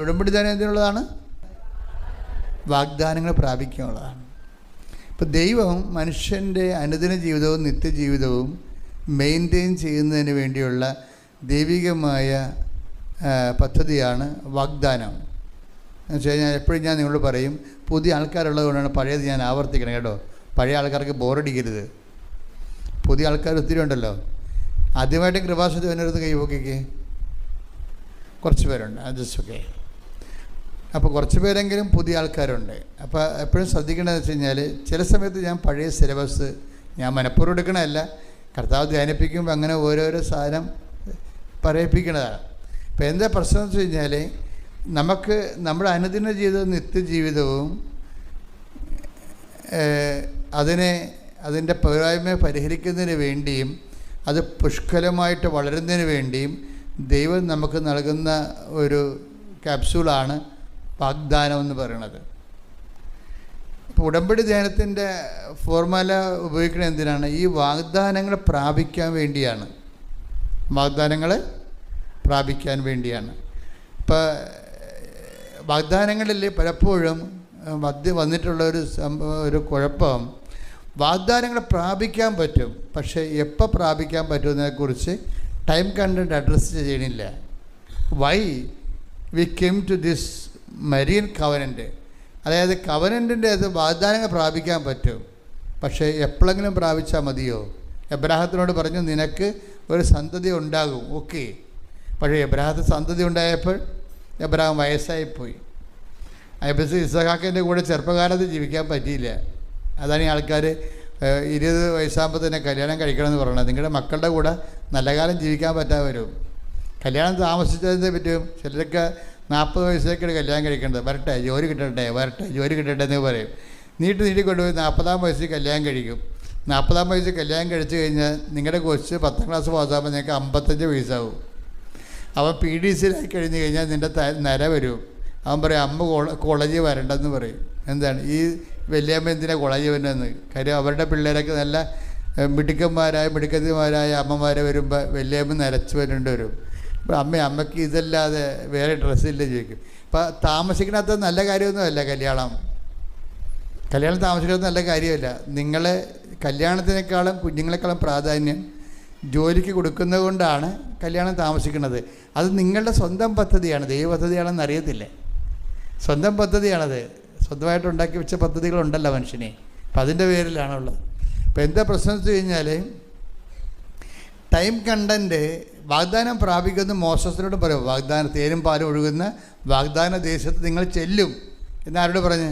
ഉടമ്പടി ധ്യാനം എന്തിനുള്ളതാണ്? വാഗ്ദാനങ്ങൾ പ്രാപിക്കാനുള്ളതാണ്. ഇപ്പം ദൈവം മനുഷ്യൻ്റെ അനുദിന ജീവിതവും നിത്യജീവിതവും മെയിൻറ്റെയിൻ ചെയ്യുന്നതിന് വേണ്ടിയുള്ള ദൈവികമായ പദ്ധതിയാണ് വാഗ്ദാനം. എന്ന് വെച്ച് കഴിഞ്ഞാൽ എപ്പോഴും ഞാൻ നിങ്ങളോട് പറയും, പുതിയ ആൾക്കാരുള്ളത് കൊണ്ടാണ് പഴയത് ഞാൻ ആവർത്തിക്കണം കേട്ടോ. പഴയ ആൾക്കാർക്ക് ബോറടിക്കരുത്. പുതിയ ആൾക്കാർ ഒത്തിരി ഉണ്ടല്ലോ. ആദ്യമായിട്ടും കൃപാസനത്തിൽ വന്നിരുന്ന് കൈപോക്കിക്ക് കുറച്ച് പേരുണ്ട്, ജസ്റ്റ് ഓക്കെ. അപ്പോൾ കുറച്ച് പേരെങ്കിലും പുതിയ ആൾക്കാരുണ്ട്. അപ്പോൾ എപ്പോഴും ശ്രദ്ധിക്കേണ്ടതെന്ന് വെച്ച് കഴിഞ്ഞാൽ, ചില സമയത്ത് ഞാൻ പഴയ സിലബസ് ഞാൻ മനഃപൂർവ്വം എടുക്കണമല്ല, കർത്താവ് ധ്യാനിപ്പിക്കുമ്പോൾ അങ്ങനെ ഓരോരോ സാധനം പറയിപ്പിക്കുന്നതാണ്. അപ്പോൾ എന്താ പ്രശ്നം എന്ന് വെച്ച് കഴിഞ്ഞാൽ, നമുക്ക് നമ്മുടെ അനുദിന ജീവിതവും നിത്യജീവിതവും അതിൻ്റെ പോരായ്മ പരിഹരിക്കുന്നതിന് വേണ്ടിയും അത് പുഷ്കലമായിട്ട് വളരുന്നതിന് വേണ്ടിയും ദൈവം നമുക്ക് നൽകുന്ന ഒരു ക്യാപ്സ്യൂളാണ് വാഗ്ദാനം എന്ന് പറയുന്നത്. ഇപ്പോൾ ഉടമ്പടി ധ്യാനത്തിൻ്റെ ഫോർമുല ഉപയോഗിക്കുന്നത് എന്തിനാണ്? ഈ വാഗ്ദാനങ്ങൾ പ്രാപിക്കാൻ വേണ്ടിയാണ്. വാഗ്ദാനങ്ങൾ പ്രാപിക്കാൻ വേണ്ടിയാണ്. ഇപ്പോൾ വാഗ്ദാനങ്ങളിൽ പലപ്പോഴും വന്നിട്ടുള്ള ഒരു കുഴപ്പം, വാഗ്ദാനങ്ങൾ പ്രാപിക്കാൻ പറ്റും, പക്ഷേ എപ്പോൾ പ്രാപിക്കാൻ പറ്റുമെന്നതിനെക്കുറിച്ച് ടൈം കണ്ടന്റ് അഡ്രസ്സ് ചെയ്യണില്ല. Why we came to this Marian covenant, അതായത് കവനൻറ്റിൻ്റെ അത് വാഗ്ദാനങ്ങൾ പ്രാപിക്കാൻ പറ്റും, പക്ഷേ എപ്പോഴെങ്കിലും പ്രാപിച്ചാൽ മതിയോ? എബ്രാഹത്തിനോട് പറഞ്ഞു, നിനക്ക് ഒരു സന്തതി ഉണ്ടാകും, ഓക്കെ. പക്ഷേ എബ്രാഹത്തിന് സന്തതി ഉണ്ടായപ്പോൾ എബ്രാഹിം വയസ്സായിപ്പോയി. ഇസഹാക്കിൻ്റെ കൂടെ ചെറുപ്പകാലത്ത് ജീവിക്കാൻ പറ്റിയില്ല. അതാണ് ഈ ആൾക്കാർ 20 വയസ്സാകുമ്പോൾ തന്നെ കല്യാണം കഴിക്കണമെന്ന് പറയണത്. നിങ്ങളുടെ മക്കളുടെ കൂടെ നല്ല കാലം ജീവിക്കാൻ പറ്റാതെ വരും. കല്യാണം താമസിച്ചതിനെ പറ്റും. ചിലരൊക്കെ 40 വയസ്സിലേക്കാണ് കല്യാണം കഴിക്കേണ്ടത്. വരട്ടെ, ജോലി കിട്ടട്ടെ എന്ന് പറയും. നീട്ടി കൊണ്ടുപോയി 40-ാം വയസ്സിൽ കല്യാണം കഴിക്കും. 40-ാം വയസ്സിൽ കല്യാണം കഴിച്ച് കഴിഞ്ഞാൽ നിങ്ങളുടെ കൊച്ച് 10ാം ക്ലാസ് പാസ്സാകുമ്പോൾ നിങ്ങൾക്ക് 55 വയസ്സാവും. അവൻ PDCയിലായി കഴിഞ്ഞ് കഴിഞ്ഞാൽ നിൻ്റെ നര വരും. അവൻ പറയും, അമ്മ കോളേജിൽ വരണ്ടെന്ന് പറയും. എന്താണ് ഈ വലിയമ്മ എന്തിനാ കോളേജിൽ വരുന്നതെന്ന്? കാര്യം അവരുടെ പിള്ളേരൊക്കെ നല്ല മിടുക്കന്മാരായ അമ്മമാരെ വരുമ്പോൾ വലിയമ്മ നരച്ച് വരേണ്ടി വരും. അപ്പോൾ അമ്മയ്ക്ക് ഇതല്ലാതെ വേറെ ഡ്രസ്സില്ല ചോദിക്കും. ഇപ്പം താമസിക്കണത് നല്ല കാര്യമൊന്നുമല്ല കല്യാണം താമസിക്കുന്നത് നല്ല കാര്യമല്ല. നിങ്ങൾ കല്യാണത്തിനേക്കാളും കുഞ്ഞുങ്ങളെക്കാളും പ്രാധാന്യം ജോലിക്ക് കൊടുക്കുന്നത് കൊണ്ടാണ് കല്യാണം താമസിക്കുന്നത്. അത് നിങ്ങളുടെ സ്വന്തം പദ്ധതിയാണ്, ദൈവ പദ്ധതിയാണെന്ന് അറിയത്തില്ല. സ്വന്തം പദ്ധതിയാണത്. സ്വന്തമായിട്ട് ഉണ്ടാക്കി വെച്ച പദ്ധതികളുണ്ടല്ലോ മനുഷ്യനെ. അപ്പം അതിൻ്റെ പേരിലാണുള്ളത്. ഇപ്പം എന്താ പ്രശ്നം വെച്ച് കഴിഞ്ഞാൽ, ടൈം കണ്ടൻറ്റ് വാഗ്ദാനം പ്രാപിക്കുന്ന മോശസിനോട് പറയും, വാഗ്ദാനം തേനും പാലും ഒഴുകുന്ന വാഗ്ദാന ദേശത്ത് നിങ്ങൾ ചെല്ലും എന്നാരോട് പറഞ്ഞ്?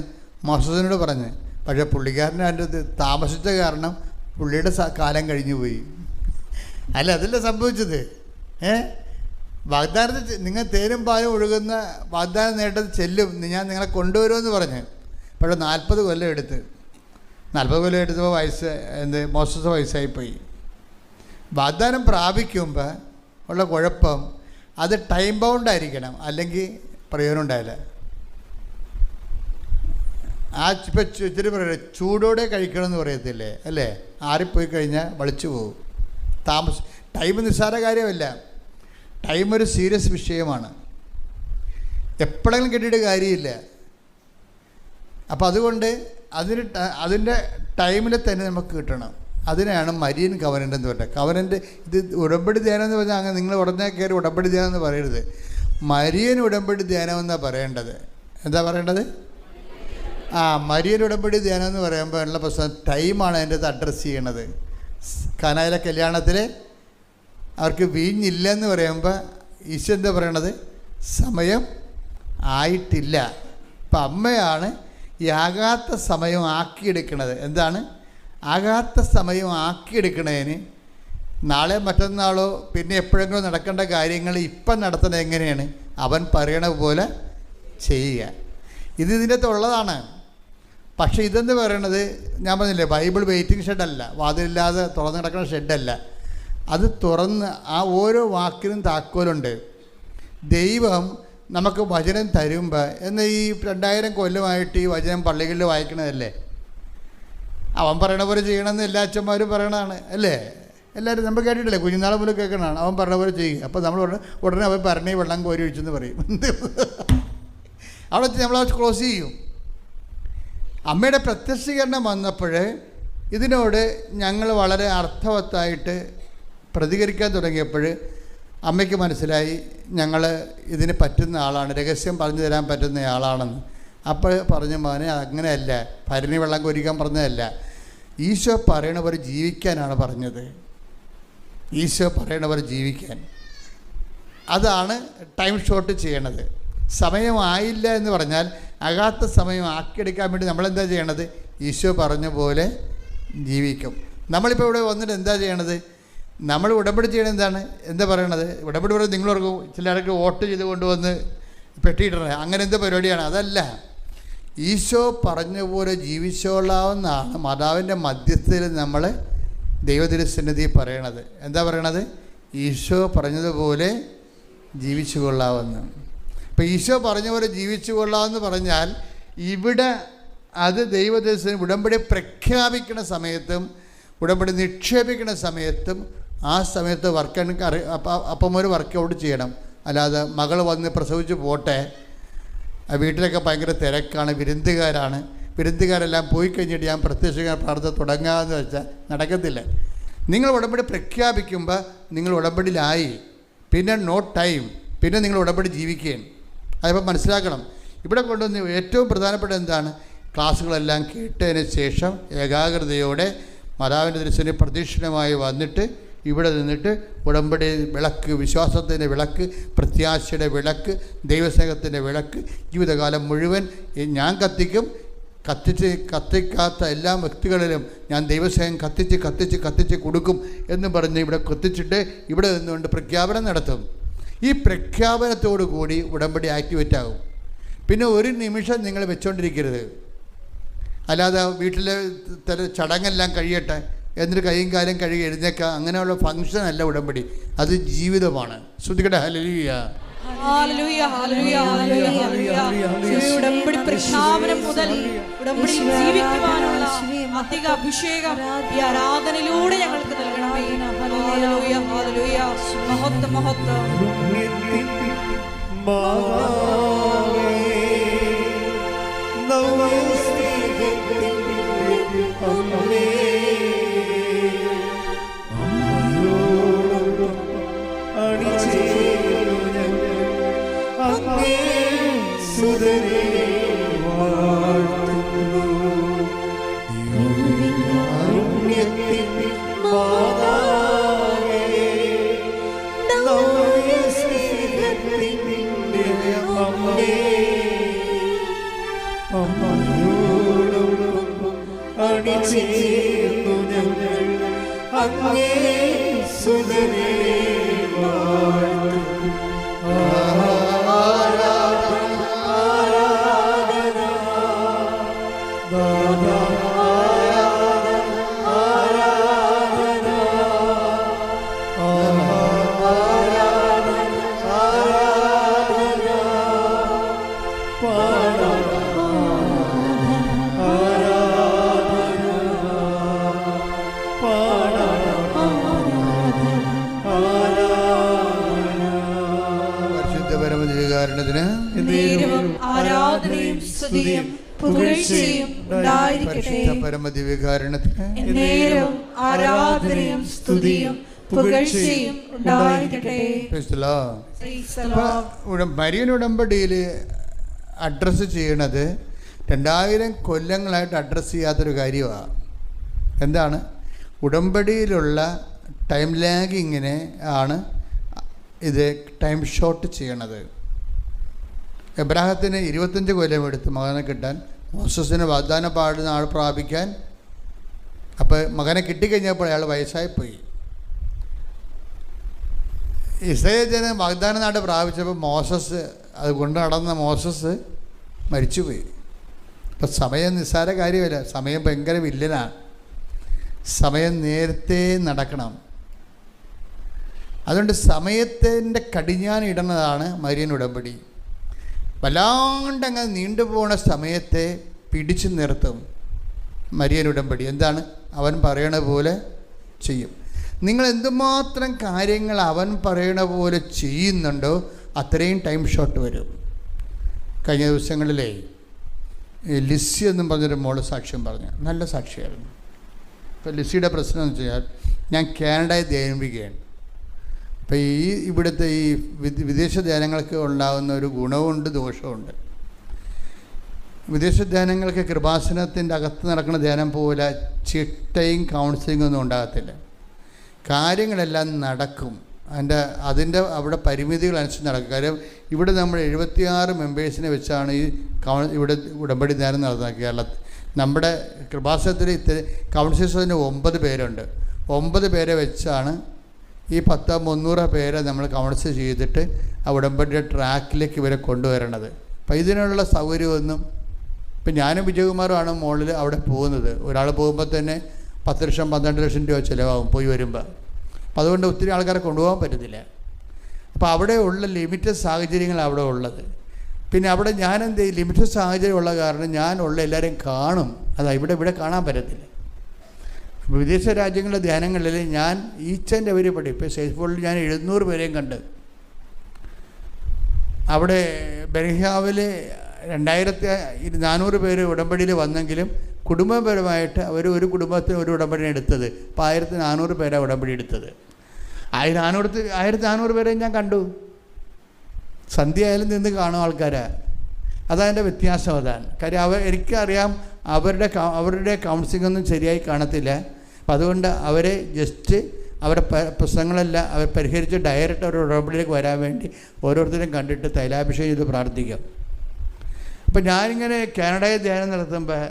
മോശസിനോട് പറഞ്ഞ്. പക്ഷേ പുള്ളിക്കാരന് അതിൻ്റെ താമസിച്ച കാരണം പുള്ളിയുടെ കാലം കഴിഞ്ഞു പോയി. അല്ല, അതല്ല സംഭവിച്ചത്. വാഗ്ദാനത്തിൽ നിങ്ങൾ തേനും പാലും ഒഴുകുന്ന വാഗ്ദാനം നേട്ടത് ചെല്ലും, ഞാൻ നിങ്ങളെ കൊണ്ടുവരുമെന്ന് പറഞ്ഞ്. പക്ഷേ 40 കൊല്ലം എടുത്തപ്പോൾ മോശസ് വയസ്സായിപ്പോയി. വാഗ്ദാനം പ്രാപിക്കുമ്പോൾ ഉള്ള കുഴപ്പം, അത് ടൈം ബൗണ്ട് ആയിരിക്കണം, അല്ലെങ്കിൽ പ്രയോജനം ഉണ്ടായില്ല. ഇപ്പം ഇത്തിരി പറയുക, ചൂടോടെ കഴിക്കണമെന്ന് പറയത്തില്ലേ, അല്ലേ? ആറിപ്പോയി കഴിഞ്ഞാൽ വളിച്ചു പോകും. ടൈം നിസ്സാര കാര്യമല്ല. ടൈം ഒരു സീരിയസ് വിഷയമാണ്. എപ്പോഴെങ്കിലും കിട്ടിയിട്ട് കാര്യമില്ല. അപ്പോൾ അതുകൊണ്ട് അതിൻ്റെ ടൈമിൽ തന്നെ നമുക്ക് കിട്ടണം. അതിനെയാണ് മരിയൻ കവനൻ്റ് എന്ന് പറയുന്നത്. കവനൻ്റ് ഇത് ഉടമ്പടി ധ്യാനം എന്ന് പറഞ്ഞാൽ അങ്ങനെ നിങ്ങൾ ഉടനെ കയറി ഉടമ്പടി ധ്യാനം എന്ന് പറയരുത്. മരിയൻ ഉടമ്പടി ധ്യാനം എന്നാണ് പറയേണ്ടത്. എന്താ പറയേണ്ടത്? മരിയൻ ഉടമ്പടി ധ്യാനം എന്ന് പറയുമ്പോൾ ഉള്ള പ്രശ്നം ടൈമാണ് അതിൻ്റെ അഡ്രസ്സ് ചെയ്യണത്. കാനായിലെ കല്യാണത്തിൽ അവർക്ക് വീഞ്ഞില്ലെന്ന് പറയുമ്പോൾ ഈശോ എന്താ പറയണത്? സമയം ആയിട്ടില്ല. അപ്പം അമ്മയാണ് ഈ ആകാത്ത സമയം ആക്കിയെടുക്കണത്. എന്താണ് ആകാത്ത സമയം ആക്കിയെടുക്കണതിന്? നാളെ മറ്റന്നാളോ പിന്നെ എപ്പോഴെങ്കിലും നടക്കേണ്ട കാര്യങ്ങൾ ഇപ്പം നടത്തുന്നത് എങ്ങനെയാണ്? അവൻ പറയണ പോലെ ചെയ്യുക. ഇതിൻ്റെ അകത്തുള്ളതാണ്. പക്ഷേ ഇതെന്ന് പറയണത് ഞാൻ പറഞ്ഞില്ലേ, ബൈബിൾ വെയിറ്റിംഗ് ഷെഡല്ല, വാതിലില്ലാതെ തുറന്ന് കിടക്കുന്ന ഷെഡല്ല. അത് തുറന്ന് ആ ഓരോ വാക്കിനും താക്കോലുണ്ട്. ദൈവം നമുക്ക് വചനം തരുമ്പോൾ എന്നാൽ ഈ 2000 കൊല്ലമായിട്ട് ഈ വചനം പള്ളികളിൽ വായിക്കണതല്ലേ? അവൻ പറയണ പോലെ ചെയ്യണമെന്ന് എല്ലാ അച്ഛന്മാരും പറയണതാണ്, അല്ലേ? എല്ലാവരും നമ്മൾ കേട്ടിട്ടില്ലേ? കുഞ്ഞുനാളെ മുതൽ കേൾക്കണതാണ്. അവൻ പറഞ്ഞ പോലെ ചെയ്യുക. അപ്പോൾ നമ്മൾ ഉടനെ അവൻ പറഞ്ഞ വെള്ളം കോരി ഒഴിച്ചെന്ന് പറയും. അവിടെ വെച്ച് നമ്മൾ ക്ലോസ് ചെയ്യും. അമ്മയുടെ പ്രത്യക്ഷീകരണം വന്നപ്പോൾ ഇതിനോട് ഞങ്ങൾ വളരെ അർത്ഥവത്തായിട്ട് പ്രതികരിക്കാൻ തുടങ്ങിയപ്പോൾ അമ്മയ്ക്ക് മനസ്സിലായി ഞങ്ങൾ ഇതിന് പറ്റുന്ന ആളാണ്, രഹസ്യം പറഞ്ഞു തരാൻ പറ്റുന്ന ആളാണെന്ന്. അപ്പോൾ പറഞ്ഞു, മോനെ അങ്ങനെയല്ല, ഭരണി വെള്ളം കോരിക്കാൻ പറഞ്ഞതല്ല, ഈശോ പറയണവർ ജീവിക്കാനാണ് പറഞ്ഞത്. ഈശോ പറയണവർ ജീവിക്കാൻ, അതാണ് ടൈം ഷോർട്ട് ചെയ്യണത്. സമയമായില്ല എന്ന് പറഞ്ഞാൽ ആകാത്ത സമയം ആക്കിയെടുക്കാൻ വേണ്ടി നമ്മളെന്താ ചെയ്യണത്? ഈശോ പറഞ്ഞ പോലെ ജീവിക്കും. നമ്മളിപ്പോൾ ഇവിടെ വന്നിട്ട് എന്താ ചെയ്യണത്? നമ്മൾ ഉടമ്പടി ചെയ്യണത് എന്താണ്? എന്താ പറയണത്? ഉടമ്പടി പറയുന്നത് നിങ്ങളോർക്കും ചിലർക്ക് വോട്ട് ചെയ്ത് കൊണ്ടുവന്ന് പെട്ടിയിടണേ, അങ്ങനെ എന്ത് പരിപാടിയാണ്? അതല്ല, ഈശോ പറഞ്ഞ പോലെ ജീവിച്ചോളാവുന്നതാണ് മാതാവിൻ്റെ മധ്യസ്ഥയിൽ നമ്മൾ ദൈവതിരുസന്നിധി പറയണത്. എന്താ പറയണത്? ഈശോ പറഞ്ഞതുപോലെ ജീവിച്ചു കൊള്ളാമെന്ന്. ഇപ്പം ഈശോ പറഞ്ഞ പോലെ ജീവിച്ചു കൊള്ളാമെന്ന് പറഞ്ഞാൽ ഇവിടെ അത് ദൈവദേശത്തിന് ഉടമ്പടി പ്രഖ്യാപിക്കുന്ന സമയത്തും ഉടമ്പടി നിക്ഷേപിക്കുന്ന സമയത്തും ആ സമയത്ത് അപ്പം ഒരു വർക്കൗട്ട് ചെയ്യണം. അല്ലാതെ മകൾ വന്ന് പ്രസവിച്ച് പോട്ടെ, വീട്ടിലൊക്കെ ഭയങ്കര തിരക്കാണ്, വിരുന്നുകാരെല്ലാം പോയി കഴിഞ്ഞിട്ട് ഞാൻ പ്രത്യക്ഷ പ്രാർത്ഥന തുടങ്ങാമെന്ന് വെച്ചാൽ നടക്കത്തില്ല. നിങ്ങൾ ഉടമ്പടി പ്രഖ്യാപിക്കുമ്പോൾ നിങ്ങൾ ഉടമ്പടിയിലായി, പിന്നെ നോ ടൈം, പിന്നെ നിങ്ങൾ ഉടമ്പടി ജീവിക്കുകയും. അതിപ്പോൾ മനസ്സിലാക്കണം. ഇവിടെ കൊണ്ടുവന്ന് ഏറ്റവും പ്രധാനപ്പെട്ട എന്താണ്? ക്ലാസ്സുകളെല്ലാം കേട്ടതിന് ശേഷം ഏകാഗ്രതയോടെ മാതാവിൻ്റെ ദർശനം പ്രദക്ഷിണമായി വന്നിട്ട് ഇവിടെ നിന്നിട്ട് ഉടമ്പടി വിളക്ക്, വിശ്വാസത്തിൻ്റെ വിളക്ക്, പ്രത്യാശയുടെ വിളക്ക്, ദൈവസ്നേഹത്തിൻ്റെ വിളക്ക് ജീവിതകാലം മുഴുവൻ ഞാൻ കത്തിക്കും. കത്തിക്കാത്ത എല്ലാ വ്യക്തികളിലും ഞാൻ ദൈവസ്നേഹം കത്തിച്ച് കൊടുക്കും എന്ന് പറഞ്ഞ് ഇവിടെ കത്തിച്ചിട്ട് ഇവിടെ നിന്നുകൊണ്ട് പ്രഖ്യാപനം നടത്തും. ഈ പ്രഖ്യാപനത്തോടു കൂടി ഉടമ്പടി ആക്ടിവേറ്റ് ആകും. പിന്നെ ഒരു നിമിഷം നിങ്ങൾ വെച്ചുകൊണ്ടിരിക്കരുത്. അല്ലാതെ വീട്ടിലെ ചടങ്ങെല്ലാം കഴിയട്ടെ എന്നിട്ട് കൈയും കാലും കഴുകി എഴുന്നേക്കുക, അങ്ങനെയുള്ള ഫംഗ്ഷൻ അല്ല ഉടമ്പടി, അത് ജീവിതമാണ്. ശ്രുതികട ഹല്ലേലൂയ. ഉടമ്പടി പ്രഖ്യാപനം മുതൽ ഉടമ്പടി ജീവിക്കുവാനുള്ള അധിക അഭിഷേകം ഈ ആരാധനയിലൂടെ ഞങ്ങൾക്ക് നൽകണമേ. Hallelujah, hallelujah. മഹത്വം, മഹത്വം. മരിയൻ ഉടമ്പടിയിൽ അഡ്രസ്സ് ചെയ്യണത് 2000 കൊല്ലങ്ങളായിട്ട് അഡ്രസ്സ് ചെയ്യാത്തൊരു കാര്യമാണ്. എന്താണ്? ഉടമ്പടിയിലുള്ള ടൈം ലാഗിങ്ങിനെ ആണ് ഇത് ടൈം ഷോർട്ട് ചെയ്യണത്. എബ്രാഹത്തിന് 25 കൊല്ലം എടുത്ത് മകനെ കിട്ടാൻ, മോസസിന് വാഗ്ദാനം പാടുന്ന ആൾ പ്രാപിക്കാൻ. അപ്പോൾ മകനെ കിട്ടിക്കഴിഞ്ഞപ്പോൾ അയാൾ വയസ്സായിപ്പോയി. ഇസ്രായേൽ ജനം വാഗ്ദാന നാട് പ്രാപിച്ചപ്പോൾ മോസസ്, അത് കൊണ്ട് നടന്ന മോസസ് മരിച്ചുപോയി. അപ്പം സമയം നിസ്സാര കാര്യമല്ല, സമയം ഭയങ്കര വില്ലനാണ്. സമയം നേരത്തെ നടക്കണം. അതുകൊണ്ട് സമയത്തിൻ്റെ കടിഞ്ഞാൻ ഇടുന്നതാണ് മരിയൻ ഉടമ്പടി. വല്ലാണ്ടങ്ങ് നീണ്ടുപോണ സമയത്തെ പിടിച്ചു നിർത്തും മരിയൻ ഉടമ്പടി. എന്താണ്? അവൻ പറയണ പോലെ ചെയ്യും. നിങ്ങൾ എന്തുമാത്രം കാര്യങ്ങൾ അവൻ പറയണ പോലെ ചെയ്യുന്നുണ്ടോ അത്രയും ടൈം ഷോട്ട് വരും. കഴിഞ്ഞ ദിവസങ്ങളിലേ ലിസി എന്നും പറഞ്ഞൊരു മോള് സാക്ഷ്യം പറഞ്ഞു. നല്ല സാക്ഷിയായിരുന്നു. ഇപ്പോൾ ലിസിയുടെ പ്രശ്നം എന്ന് വെച്ച് കഴിഞ്ഞാൽ, ഞാൻ കാനഡയെ ധ്യാനിപ്പിക്കുകയാണ്. അപ്പോൾ ഇവിടുത്തെ ഈ വിദേശ ധ്യാനങ്ങൾക്ക് ഉണ്ടാകുന്ന ഒരു ഗുണവുമുണ്ട് ദോഷവുമുണ്ട്. വിദേശ ധ്യാനങ്ങൾക്ക് കൃപാസനത്തിൻ്റെ അകത്ത് നടക്കുന്ന ധ്യാനം പോലെ ചിട്ടയും കൗൺസിലിംഗും ഒന്നും ഉണ്ടാകത്തില്ല. കാര്യങ്ങളെല്ലാം നടക്കും. അതിൻ്റെ അവിടെ പരിമിതികളനുസരിച്ച് നടക്കും. കാര്യം ഇവിടെ നമ്മൾ 76 മെമ്പേഴ്സിനെ വെച്ചാണ് ഇവിടെ ഉടമ്പടി ധ്യാനം നടത്തുന്നത് കേരളത്തിൽ. നമ്മുടെ കൃപാസനത്തിൽ കൗൺസിലേഴ്സിന് 9 പേരുണ്ട്. 9 പേരെ വെച്ചാണ് ഈ 300 പേരെ നമ്മൾ കൗൺസിൽ ചെയ്തിട്ട് ആ ഉടമ്പടിയുടെ ട്രാക്കിലേക്ക് ഇവരെ കൊണ്ടുവരണത്. അപ്പം ഇതിനുള്ള സൗകര്യമൊന്നും, ഇപ്പം ഞാനും വിജയകുമാറുമാണ് മുകളിൽ അവിടെ പോകുന്നത്. ഒരാൾ പോകുമ്പോൾ തന്നെ 10 ലക്ഷം 12 ലക്ഷം രൂപ ചിലവാകും പോയി വരുമ്പോൾ. അപ്പം അതുകൊണ്ട് ഒത്തിരി ആൾക്കാരെ കൊണ്ടുപോകാൻ പറ്റത്തില്ല. അപ്പോൾ അവിടെ ഉള്ള ലിമിറ്റഡ് സാഹചര്യങ്ങൾ അവിടെ ഉള്ളത്. പിന്നെ അവിടെ ഞാനെന്ത് ചെയ്യും, ലിമിറ്റഡ് സാഹചര്യം ഉള്ള കാരണം ഞാനുള്ള എല്ലാവരെയും കാണും. അതാ ഇവിടെ കാണാൻ പറ്റത്തില്ല. വിദേശ രാജ്യങ്ങളിലെ ധ്യാനങ്ങളിൽ ഞാൻ ഈച്ച് ആൻഡ് എവരി പടി, ഇപ്പോൾ സേഫ്ബോളിൽ ഞാൻ 700 പേരെയും കണ്ട്. അവിടെ ബെർഹാവിൽ 2400 പേര് ഉടമ്പടിയിൽ വന്നെങ്കിലും കുടുംബപരമായിട്ട് ഒരു കുടുംബത്തിന് ഒരു ഉടമ്പടിയാണ് എടുത്തത്. ഇപ്പോൾ 1400 പേരാണ് ഉടമ്പടി എടുത്തത്. 1400 പേരെയും ഞാൻ കണ്ടു. സന്ധ്യ ആയാലും നിന്ന് കാണും ആൾക്കാരെ. അതതിൻ്റെ വ്യത്യാസം അതാണ്. കാര്യം എനിക്കറിയാം അവരുടെ കൗൺസിലിംഗ് ഒന്നും ശരിയായി കാണത്തില്ല. അപ്പം അതുകൊണ്ട് അവരെ ജസ്റ്റ് അവരുടെ പ്രശ്നങ്ങളെല്ലാം അവർ പരിഹരിച്ച് ഡയറക്റ്റ് അവരുടെ ഉടമ്പടിയിലേക്ക് വരാൻ വേണ്ടി ഓരോരുത്തരും കണ്ടിട്ട് തൈലാഭിഷേകം ചെയ്ത് പ്രാർത്ഥിക്കാം. അപ്പം ഞാനിങ്ങനെ കാനഡയിൽ ധ്യാനം നടത്തുമ്പോൾ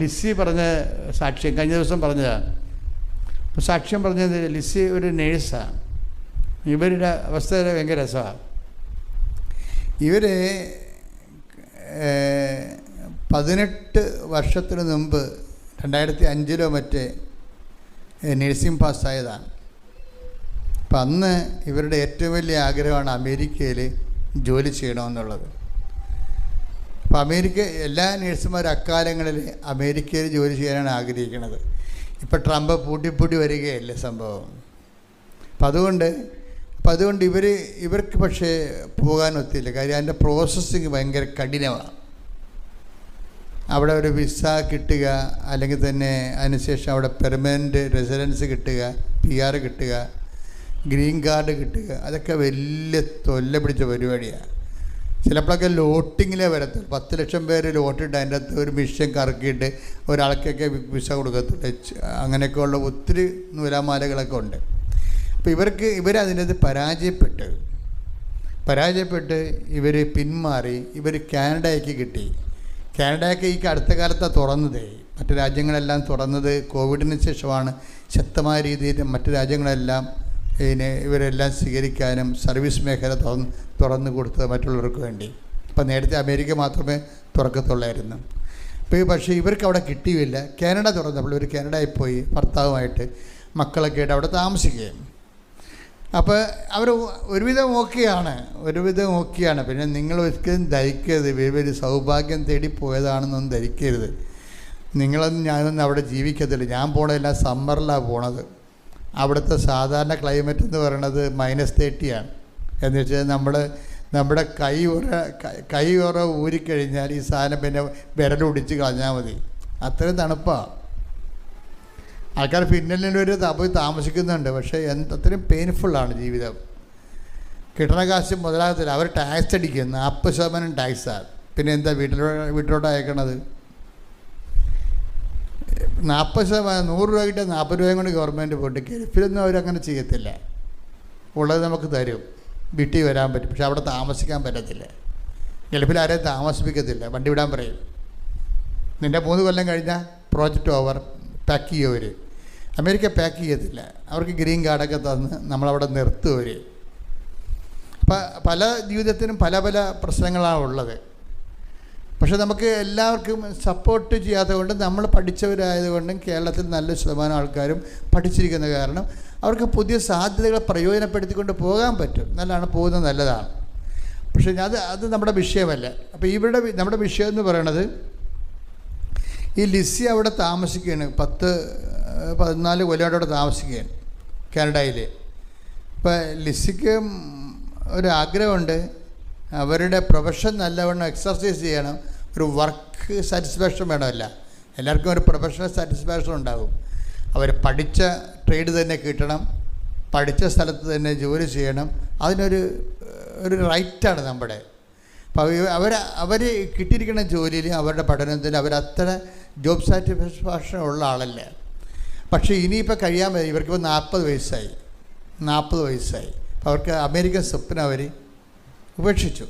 ലിസി പറഞ്ഞ സാക്ഷ്യം കഴിഞ്ഞ ദിവസം പറഞ്ഞതാണ്. സാക്ഷ്യം പറഞ്ഞത് ലിസി ഒരു നേഴ്സാണ്. ഇവരുടെ അവസ്ഥ ഭയങ്കര രസമാണ്. ഇവർ 18 വർഷത്തിന് മുമ്പ് 2005 മറ്റേ നഴ്സിംഗ് പാസ്സായതാണ്. അപ്പം അന്ന് ഇവരുടെ ഏറ്റവും വലിയ ആഗ്രഹമാണ് അമേരിക്കയിൽ ജോലി ചെയ്യണമെന്നുള്ളത്. അപ്പോൾ എല്ലാ നേഴ്സുമാരും അക്കാലങ്ങളിൽ അമേരിക്കയിൽ ജോലി ചെയ്യാനാണ് ആഗ്രഹിക്കുന്നത്. ഇപ്പം ട്രംപ് പൂട്ടി വരികയല്ലേ സംഭവം. അപ്പം അതുകൊണ്ട് ഇവർക്ക് പക്ഷേ പോകാൻ ഒത്തില്ല. കാര്യം അതിൻ്റെ പ്രോസസ്സിങ് ഭയങ്കര കഠിനമാണ്. അവിടെ ഒരു വിസ കിട്ടുക, അല്ലെങ്കിൽ തന്നെ അതിനുശേഷം അവിടെ പെർമനൻറ്റ് റെസിഡൻസ് കിട്ടുക, PR കിട്ടുക, ഗ്രീൻ കാർഡ് കിട്ടുക, അതൊക്കെ വലിയ തൊല്ല പിടിച്ച പരിപാടിയാണ്. ചിലപ്പോഴൊക്കെ ലോട്ടിങ്ങിലേ വരത്തുള്ളൂ. 10 ലക്ഷം പേര് ലോട്ടിട്ട് അതിൻ്റെ അകത്ത് ഒരു മിഷൻ കറക്കിയിട്ട് ഒരാൾക്കൊക്കെ വിസ കൊടുക്കത്തുള്ളൂ. അങ്ങനെയൊക്കെയുള്ള ഒത്തിരി നൂലാമാലകളൊക്കെ ഉണ്ട്. അപ്പോൾ ഇവരതിനകത്ത് പരാജയപ്പെട്ട് ഇവർ പിന്മാറി. ഇവർ കാനഡയ്ക്ക് കിട്ടി. കാനഡയൊക്കെ ഈ അടുത്ത കാലത്താണ് തുറന്നത്. മറ്റു രാജ്യങ്ങളെല്ലാം തുറന്നത് കോവിഡിന് ശേഷമാണ്. ശക്തമായ രീതിയിൽ മറ്റു രാജ്യങ്ങളെല്ലാം ഇവരെല്ലാം സ്വീകരിക്കാനും സർവീസ് മേഖല തുറന്നു കൊടുത്തത് മറ്റുള്ളവർക്ക് വേണ്ടി. അപ്പം നേരത്തെ അമേരിക്ക മാത്രമേ തുറക്കത്തുള്ളായിരുന്നു. പക്ഷേ ഇവർക്ക് അവിടെ കിട്ടിയില്ല. കാനഡ തുറന്നപ്പോൾ ഇവർ കാനഡയിൽ പോയി ഭർത്താവുമായിട്ട് മക്കളൊക്കെ ആയിട്ട് അവിടെ താമസിക്കുകയും. അപ്പോൾ അവർ ഒരുവിധം ഓക്കെയാണ്. പിന്നെ നിങ്ങൾ ഒരിക്കലും ധരിക്കരുത് ഇവർ സൗഭാഗ്യം തേടി പോയതാണെന്നൊന്നും ധരിക്കരുത്. ഞാനൊന്നും അവിടെ ജീവിക്കത്തില്ല. ഞാൻ പോണതെല്ലാം സമ്മറിലാണ് പോണത്. അവിടുത്തെ സാധാരണ ക്ലൈമറ്റ് എന്ന് പറയുന്നത് -30 എന്ന് വെച്ചാൽ നമ്മുടെ കൈ ഉറ ഊരിക്കഴിഞ്ഞാൽ ഈ സാധനം പിന്നെ വിരലൊടിച്ച് കളഞ്ഞാൽ മതി. അത്രയും തണുപ്പാണ്. ആൾക്കാർ ഫിൻലൻഡിൽ പോയി താമസിക്കുന്നുണ്ട്. പക്ഷേ അത്രയും പെയിൻഫുള്ളാണ് ജീവിതം. കിട്ടണ കാശ് മുതലാകത്തില്ല. അവർ ടാക്സ് അടിക്കും. 40% ടാക്സാണ്. പിന്നെ എന്താ വീട്ടിലോട്ട് അയക്കണത്? 40%, 100 രൂപ കിട്ടിയാൽ 40 രൂപയും കൊണ്ട് ഗവൺമെൻറ് പോയിട്ട്. ഗൾഫിലൊന്നും അവരങ്ങനെ ചെയ്യത്തില്ല. ഉള്ളത് നമുക്ക് തരും, വീട്ടിൽ വരാൻ പറ്റും. പക്ഷെ അവിടെ താമസിക്കാൻ പറ്റത്തില്ല. ഗൾഫിൽ ആരെയും താമസിപ്പിക്കത്തില്ല, വണ്ടി വിടാൻ പറയും. നിൻ്റെ 3 കൊല്ലം കഴിഞ്ഞാൽ പ്രോജക്റ്റ് ഓവർ, പാക്ക് ചെയ്യുമവർ. അമേരിക്ക പാക്ക് ചെയ്യത്തില്ല. അവർക്ക് ഗ്രീൻ കാർഡൊക്കെ തന്ന് നമ്മളവിടെ നിർത്തും അവർ. അപ്പം പല ജീവിതത്തിനും പല പ്രശ്നങ്ങളാണ് ഉള്ളത്. പക്ഷെ നമുക്ക് എല്ലാവർക്കും സപ്പോർട്ട് ചെയ്യാത്തത് കൊണ്ട്, നമ്മൾ പഠിച്ചവരായതുകൊണ്ടും കേരളത്തിൽ നല്ല ശതമാനം ആൾക്കാരും പഠിച്ചിരിക്കുന്ന കാരണം അവർക്ക് പുതിയ സാധ്യതകളെ പ്രയോജനപ്പെടുത്തിക്കൊണ്ട് പോകാൻ പറ്റും. പോകുന്നത് നല്ലതാണ്. പക്ഷേ അത് നമ്മുടെ വിഷയമല്ല. അപ്പോൾ നമ്മുടെ വിഷയം എന്ന് പറയണത്, ഈ ലിസി അവിടെ താമസിക്കുകയാണ്. 10-14 കൊല്ലമായിട്ട് അവിടെ താമസിക്കുകയാണ് കാനഡയിൽ. ഇപ്പോൾ ലിസിക്ക് ഒരാഗ്രഹമുണ്ട് അവരുടെ പ്രൊഫഷൻ നല്ലവണ്ണം എക്സർസൈസ് ചെയ്യണം. ഒരു വർക്ക് സാറ്റിസ്ഫാക്ഷൻ വേണമല്ല, എല്ലാവർക്കും ഒരു പ്രൊഫഷണൽ സാറ്റിസ്ഫാക്ഷൻ ഉണ്ടാകും. അവർ പഠിച്ച ട്രേഡ് തന്നെ കിട്ടണം, പഠിച്ച സ്ഥലത്ത് തന്നെ ജോലി ചെയ്യണം. അതിനൊരു റൈറ്റാണ് നമ്മുടെ. അപ്പോൾ അവർ കിട്ടിയിരിക്കുന്ന ജോലിയിൽ അവരുടെ പഠനത്തിൽ അവരത്ര ജോബ് സാറ്റിസ്ഫാക്ഷൻ ഉള്ള ആളല്ല. പക്ഷേ ഇനിയിപ്പോൾ കഴിയാൻ പറ്റും. ഇവർക്കിപ്പോൾ 40 വയസ്സായി. അപ്പോൾ അവർക്ക് അമേരിക്കൻ സ്വപ്നം അവർ ഉപേക്ഷിച്ചു.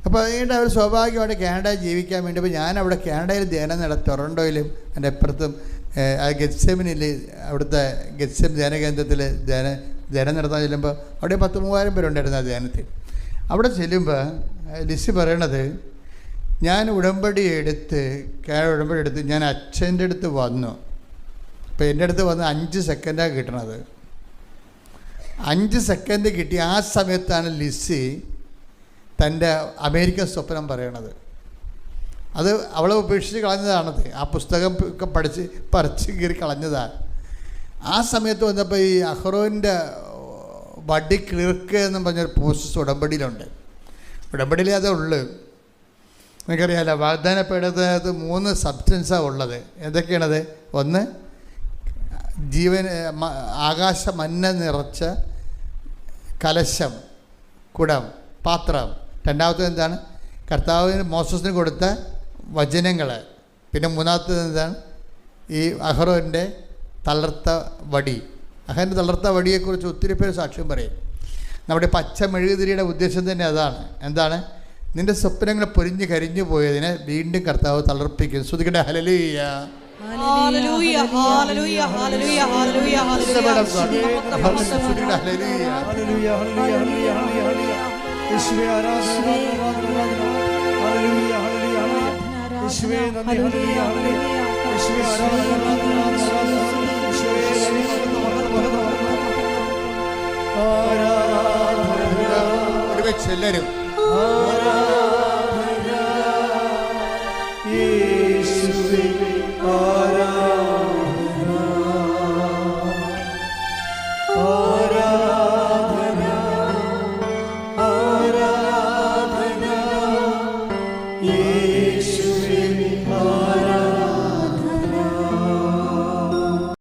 അപ്പോൾ അതുകൊണ്ട് അവർ സ്വാഭാവികമായിട്ട് കാനഡയിൽ ജീവിക്കാൻ വേണ്ടി, ഇപ്പോൾ ഞാനവിടെ കാനഡയിൽ ധ്യാനം നടത്തി, ടൊറൻറ്റോയിലും എൻ്റെ അപ്പുറത്തും ഗെത്സെമിനിൽ, അവിടുത്തെ ഗെത്സെം ധ്യാന കേന്ദ്രത്തിൽ ധ്യാനം നടത്താൻ ചെല്ലുമ്പോൾ അവിടെ 10,000-3000 പേരുണ്ടായിരുന്നു ആ ധ്യാനത്തിൽ. അവിടെ ചെല്ലുമ്പോൾ ലിസി പറയണത്, ഞാൻ ഉടമ്പടി എടുത്ത് ഞാൻ അച്ഛൻ്റെ അടുത്ത് വന്നു. അപ്പോൾ എൻ്റെ അടുത്ത് വന്ന് 5 സെക്കൻഡാണ് കിട്ടണത്. 5 സെക്കൻഡ് കിട്ടി. ആ സമയത്താണ് ലിസി തൻ്റെ അമേരിക്കൻ സ്വപ്നം പറയണത്. അത് അവളെ ഉപേക്ഷിച്ച് കളഞ്ഞതാണത്. ആ പുസ്തകം ഒക്കെ പറിച്ച് കീറി കളഞ്ഞതാണ്. ആ സമയത്ത് വന്നപ്പോൾ ഈ അഹ്റോൻ്റെ വടി ക്ലിർക്ക് എന്ന് പറഞ്ഞൊരു പ്രോസസ്സ് ഉടമ്പടിയിലുണ്ട്. ഉടമ്പടിയിൽ അതേ ഉള്ളു. നിങ്ങൾക്കറിയാമല്ലോ, വാഗ്ദാനപ്പെടുന്നത് 3 സബ്സ്റ്റൻസാണ് ഉള്ളത്. എന്തൊക്കെയാണത്? ഒന്ന്, ആകാശ മന്ന നിറച്ച കലശം, കുടം, പാത്രം. രണ്ടാമത്തേത് എന്താണ്? കർത്താവിന് മോസസിന് കൊടുത്ത വചനങ്ങൾ. പിന്നെ മൂന്നാമത്തേത് എന്താണ്? ഈ അഹ്റോൻ്റെ തളർത്ത വടി. അഹ്റോൻ്റെ തളർത്ത വടിയെക്കുറിച്ച് ഒത്തിരി പേര് സാക്ഷ്യം പറയും. നമ്മുടെ പച്ച മെഴുകുതിരിയുടെ ഉദ്ദേശം തന്നെ അതാണ്. എന്താണ്? നിൻ്റെ സ്വപ്നങ്ങൾ പൊരിഞ്ഞ് കരിഞ്ഞു പോയതിനെ വീണ്ടും കർത്താവ് തളർപ്പിക്കും. ശ്രുതിക്കട്ടെ ഹല്ലേലൂയ. ഹല്ലേലൂയ ഹല്ലേലൂയ ഹല്ലേലൂയ ഹല്ലേലൂയ ഹല്ലേലൂയ യേശുവേ ആരാധന ഹല്ലേലൂയ ഹല്ലേലൂയ യേശുവേ നന്ദി ഹല്ലേലൂയ യേശുവേ ആരാധന ഒരുമിച്ച് എല്ലാവരും യേശുവേ ആരാധന